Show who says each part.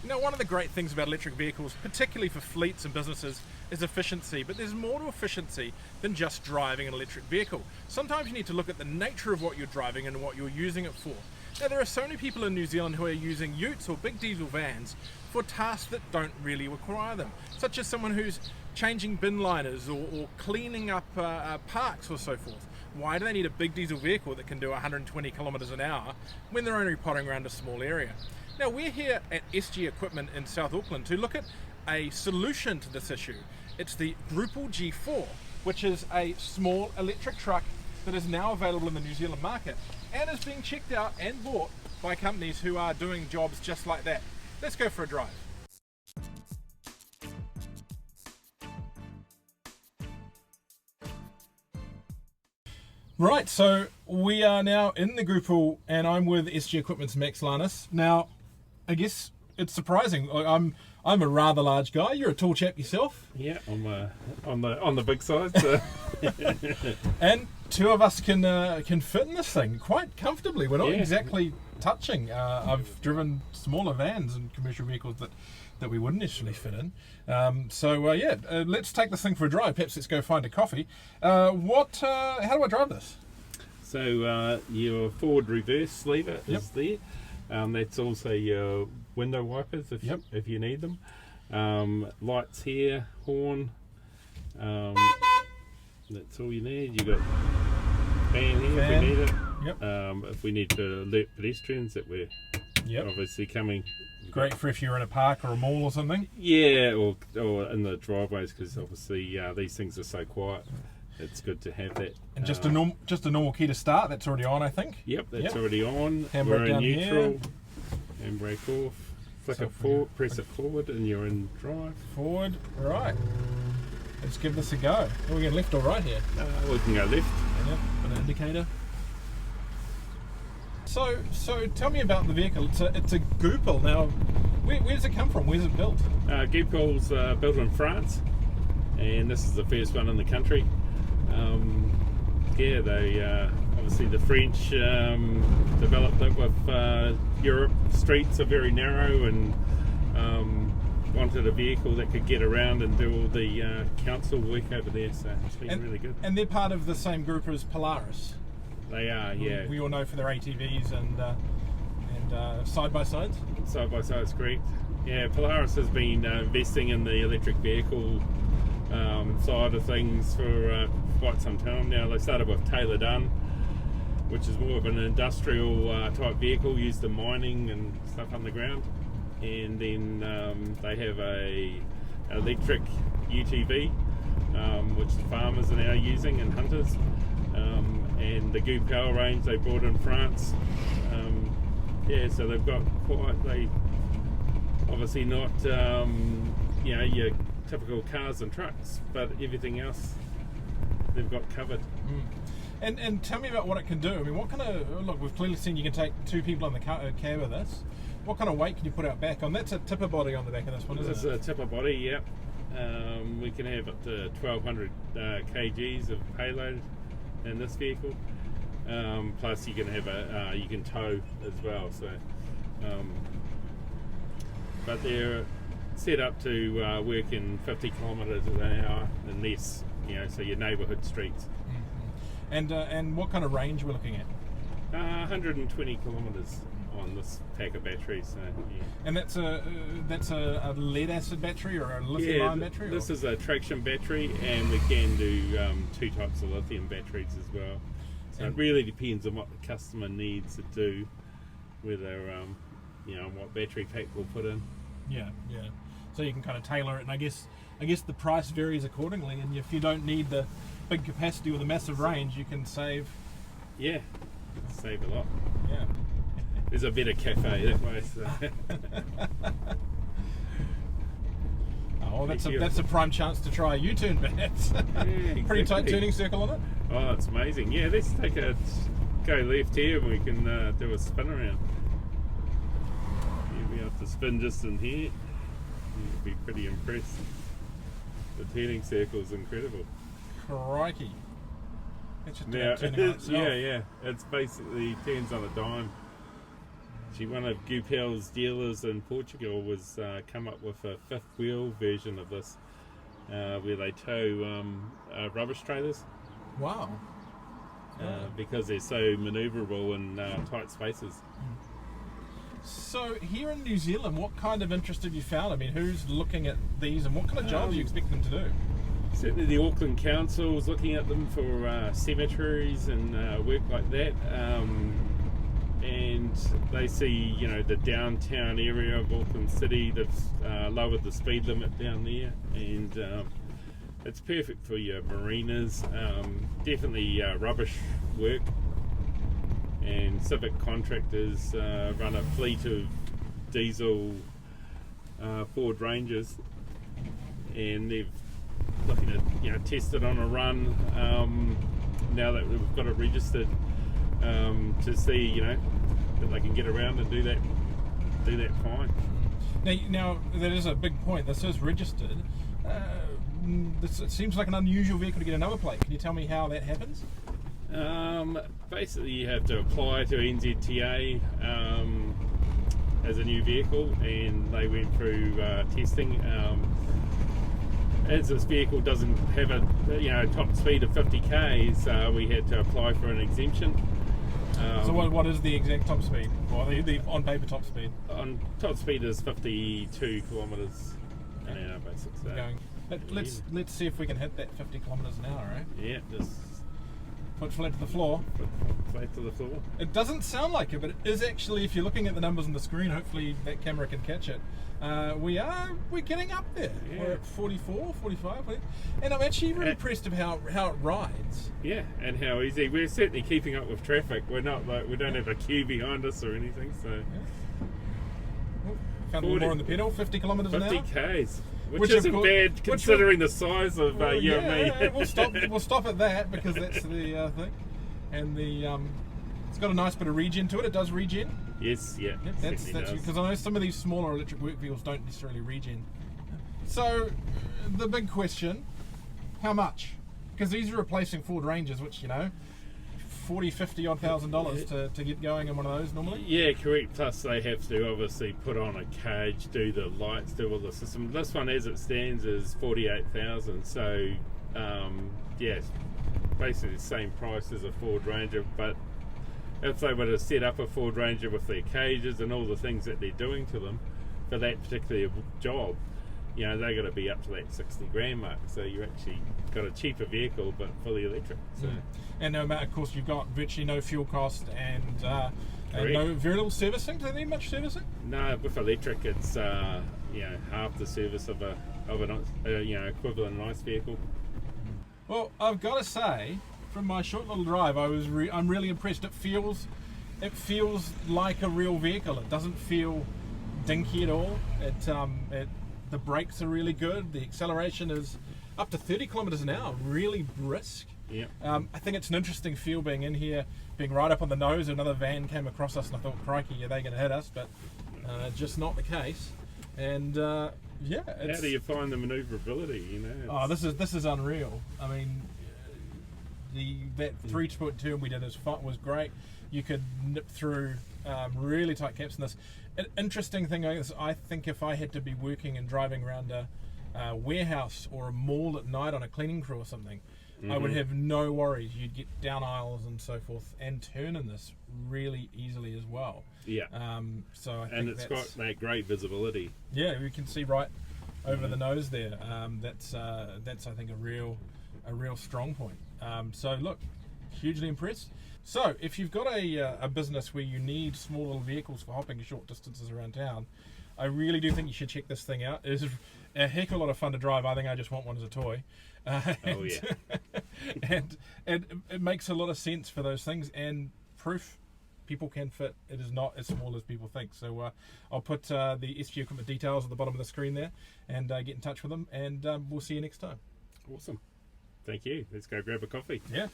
Speaker 1: Now, one of the great things about electric vehicles, particularly for fleets and businesses, is efficiency, but there's more to efficiency than just driving an electric vehicle. Sometimes you need to look at the nature of what you're driving and what you're using it for. Now, there are so many people in New Zealand who are using utes or big diesel vans for tasks that don't really require them, such as someone who's changing bin liners or cleaning up parks or so forth. Why do they need a big diesel vehicle that can do 120 kilometers an hour when they're only potting around a small area? Now, we're here at SG Equipment in South Auckland to look at a solution to this issue. It's the Goupil G4, which is a small electric truck that is now available in the New Zealand market and is being checked out and bought by companies who are doing jobs just like that. Let's go for a drive. Right, so we are now in the Goupil and I'm with SG Equipment's Max Lannis. Now, I guess it's surprising. I'm a rather large guy. You're a tall chap yourself.
Speaker 2: Yeah, I'm on the big side. So.
Speaker 1: And two of us can fit in this thing quite comfortably. We're not exactly touching. I've driven smaller vans and commercial vehicles that we wouldn't necessarily fit in. Let's take this thing for a drive. Perhaps let's go find a coffee. How do I drive this?
Speaker 2: So your forward reverse lever is there. That's also your window wipers if you need them. Lights here, horn. That's all you need. You got fan here if we need it. If we need to alert pedestrians that we're obviously coming.
Speaker 1: Great for if you're in a park or a mall or something.
Speaker 2: Yeah, or in the driveways, because obviously these things are so quiet. It's good to have that.
Speaker 1: And just a normal key to start. That's already on, I think.
Speaker 2: Yep, that's already on.
Speaker 1: Handbrake
Speaker 2: We're in
Speaker 1: down
Speaker 2: neutral.
Speaker 1: Here.
Speaker 2: Handbrake off. Flick it forward. Press it forward, and you're in drive.
Speaker 1: Forward. Right. Let's give this a go. Are we going left or right here?
Speaker 2: We can go left.
Speaker 1: Yep. Put an indicator. So tell me about the vehicle. It's a Goupil. Now, where does it come from? Where's it built?
Speaker 2: Goupil's built in France, and this is the first one in the country. They obviously the French developed it with Europe. Streets are very narrow, and wanted a vehicle that could get around and do all the council work over there. So it's been really good.
Speaker 1: And they're part of the same group as Polaris.
Speaker 2: They are, yeah.
Speaker 1: We all know for their ATVs and side by sides.
Speaker 2: Side by sides, correct. Yeah, Polaris has been investing in the electric vehicle side of things for quite some time now. They started with Taylor Dunn, which is more of an industrial type vehicle used in mining and stuff underground, and then they have a electric UTV which the farmers are now using and hunters, and the Goupil range they brought in France. So they've got they obviously not your typical cars and trucks, but everything else they've got covered.
Speaker 1: And tell me about what it can do. I mean, what kind of, look, we've clearly seen you can take two people on the cab of this. What kind of weight can you put out back on? That's a tipper body on the back of this one, isn't it?
Speaker 2: It's a tipper body, yep. We can have up to 1,200 kgs of payload in this vehicle. Plus you can have you can tow as well. So, but they're set up to work in 50 kilometres an hour and less. So your neighbourhood streets.
Speaker 1: And what kind of range we're looking at?
Speaker 2: 120 kilometres on this pack of batteries. So, yeah.
Speaker 1: And that's a lead acid battery or a lithium ion battery?
Speaker 2: This is a traction battery, and we can do two types of lithium batteries as well. So it really depends on what the customer needs to do, whether what battery pack we'll put in.
Speaker 1: Yeah. So you can kind of tailor it, and I guess the price varies accordingly. And if you don't need the big capacity with a massive range, you can save.
Speaker 2: Yeah, save a lot.
Speaker 1: Yeah.
Speaker 2: There's a better cafe that way. So.
Speaker 1: That's a prime chance to try a U-turn, perhaps. Yeah, exactly. Pretty tight turning circle on it.
Speaker 2: Oh, it's amazing. Yeah, let's go left here, and we can do a spin around. You'll be able to spin just in here. You'll be pretty impressed. The turning circle is incredible.
Speaker 1: Crikey. It's just
Speaker 2: now,
Speaker 1: turning on itself.
Speaker 2: Yeah. It's basically turns on a dime. One of Goupil's dealers in Portugal was come up with a fifth wheel version of this, where they tow rubbish trailers.
Speaker 1: Wow.
Speaker 2: Because they're so manoeuvrable in tight spaces.
Speaker 1: So here in New Zealand, what kind of interest have you found? I mean, who's looking at these, and what kind of jobs do you expect them to do?
Speaker 2: Certainly the Auckland Council's looking at them for cemeteries and work like that. And they see, the downtown area of Auckland City, they've lowered the speed limit down there, and it's perfect for your marinas. Definitely rubbish work, and civic contractors run a fleet of diesel Ford Rangers, and they're looking at test it on a run now that we've got it registered, to see that they can get around and do that fine.
Speaker 1: Now that is a big point. This is registered. It seems like an unusual vehicle to get another plate. Can you tell me how that happens?
Speaker 2: Basically, you have to apply to NZTA as a new vehicle, and they went through testing. As this vehicle doesn't have a top speed of 50 k's, we had to apply for an exemption.
Speaker 1: So what is the exact top speed? Well, the on paper top speed?
Speaker 2: On top speed is 52 kilometres an hour, basically.
Speaker 1: Let's see if we can hit that 50 kilometres an hour, right?
Speaker 2: Yeah, just
Speaker 1: foot flat to the floor.
Speaker 2: Flat to the floor.
Speaker 1: It doesn't sound like it, but it is actually, if you're looking at the numbers on the screen, hopefully that camera can catch it. We're getting up there. Yeah. We're at 44, 45, and I'm actually really impressed of how it rides.
Speaker 2: Yeah, and how easy. We're certainly keeping up with traffic. We're not we don't have a queue behind us or anything. So
Speaker 1: found a little more on the pedal. 50 kilometres an hour.
Speaker 2: 50 k's. Which isn't bad considering the size of you and me.
Speaker 1: We'll stop at that, because that's the thing. And it's got a nice bit of regen to it. It does regen.
Speaker 2: Yes, yeah.
Speaker 1: That's because I know some of these smaller electric work vehicles don't necessarily regen. So the big question: how much? Because these are replacing Ford Rangers, which $40,000, $50,000 to get going in one of those normally.
Speaker 2: Yeah, correct. Plus they have to obviously put on a cage, do the lights, do all the system. This one, as it stands, is 48,000. So it's basically the same price as a Ford Ranger. But if they were to set up a Ford Ranger with their cages and all the things that they're doing to them for that particular job, they're going to be up to that 60 grand mark. So you actually got a cheaper vehicle, but fully electric. So.
Speaker 1: And of course, you've got virtually no fuel cost and very little servicing. Do they need much servicing?
Speaker 2: No, with electric, it's half the service of an equivalent ICE vehicle.
Speaker 1: Well, I've got to say, from my short little drive, I'm really impressed. It feels like a real vehicle. It doesn't feel dinky at all. The brakes are really good. The acceleration is up to 30 kilometres an hour, really brisk.
Speaker 2: Yeah.
Speaker 1: I think it's an interesting feel being in here, being right up on the nose. Another van came across us and I thought, crikey, are they going to hit us? But just not the case. And how
Speaker 2: do you find the manoeuvrability?
Speaker 1: This is unreal. I mean, that 3-foot turn we did was great. You could nip through really tight caps in this. An interesting thing is, I think if I had to be working and driving around a warehouse or a mall at night on a cleaning crew or something, I would have no worries. You'd get down aisles and so forth and turn in this really easily as well.
Speaker 2: Yeah.
Speaker 1: So I think
Speaker 2: it's got that great visibility.
Speaker 1: Yeah, we can see right over the nose there. That's I think a real strong point. So look, hugely impressed. So if you've got a business where you need small little vehicles for hopping short distances around town, I really do think you should check this thing out. It is a heck of a lot of fun to drive. I think I just want one as a toy. And it makes a lot of sense for those things, and proof people can fit. It is not as small as people think. So I'll put the SG Equipment details at the bottom of the screen there, and get in touch with them, and we'll see you next time.
Speaker 2: Awesome. Thank you. Let's go grab a coffee.
Speaker 1: Yeah.